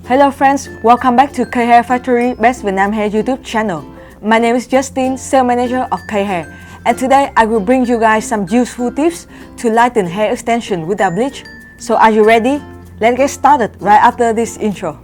Hello friends, welcome back to K Hair Factory Best Vietnam Hair YouTube channel. My name is Justin, Sales Manager of K Hair, and today I will bring you guys some useful tips to lighten hair extension without bleach. So are you ready? Let's get started right after this intro.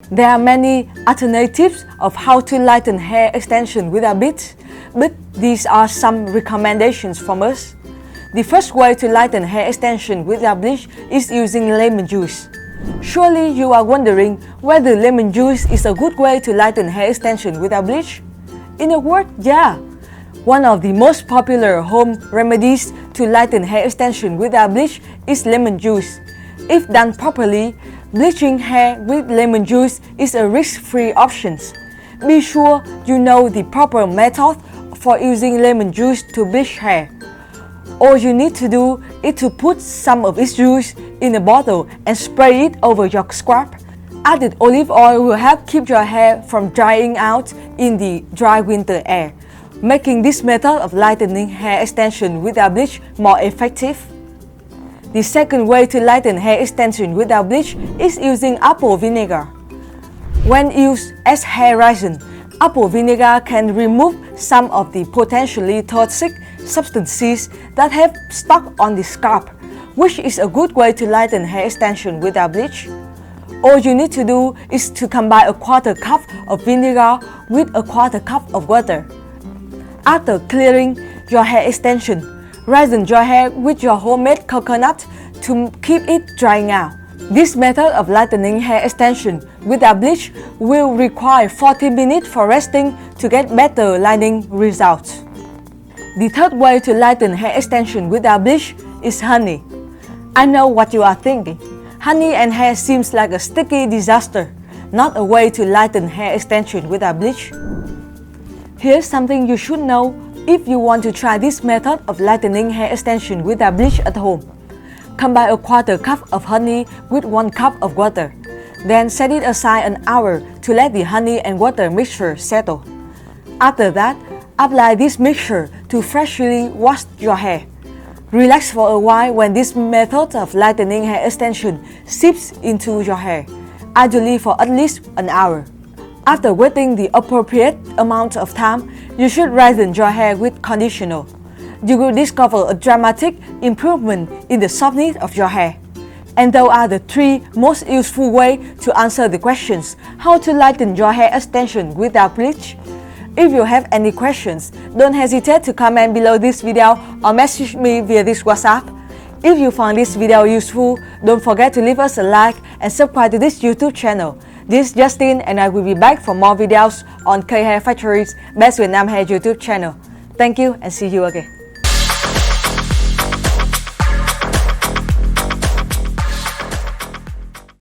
There are many alternatives of how to lighten hair extension without bleach, but these are some recommendations from us. The first way to lighten hair extension without bleach is using lemon juice. Surely you are wondering whether lemon juice is a good way to lighten hair extension without bleach? In a word, yeah. One of the most popular home remedies to lighten hair extension without bleach is lemon juice. If done properly, bleaching hair with lemon juice is a risk-free option. Be sure you know the proper method for using lemon juice to bleach hair. All you need to do is to put some of its juice in a bottle and spray it over your scalp. Added olive oil will help keep your hair from drying out in the dry winter air, making this method of lightening hair extension without bleach more effective. The second way to lighten hair extension without bleach is using apple vinegar. When used as hair resin, apple vinegar can remove some of the potentially toxic substances that have stuck on the scalp, which is a good way to lighten hair extension without bleach. All you need to do is to combine a quarter cup of vinegar with a quarter cup of water. After clearing your hair extension, resin your hair with your homemade coconut to keep it drying out. This method of lightening hair extension without bleach will require 40 minutes for resting to get better lightening results. The third way to lighten hair extension without bleach is honey. I know what you are thinking. Honey and hair seems like a sticky disaster, not a way to lighten hair extension without bleach. Here's something you should know if you want to try this method of lightening hair extension without bleach at home. Combine a quarter cup of honey with 1 cup of water. Then set it aside an hour to let the honey and water mixture settle. After that, apply this mixture to freshly wash your hair. Relax for a while when this method of lightening hair extension seeps into your hair, ideally for at least an hour. After waiting the appropriate amount of time, you should resin your hair with conditioner. You will discover a dramatic improvement in the softness of your hair. And those are the 3 most useful ways to answer the questions how to lighten your hair extension without bleach. If you have any questions, don't hesitate to comment below this video or message me via this WhatsApp. If you found this video useful, don't forget to leave us a like and subscribe to this YouTube channel. This is Justin and I will be back for more videos on K Hair Factory's Best Vietnam Hair YouTube channel. Thank you and see you again.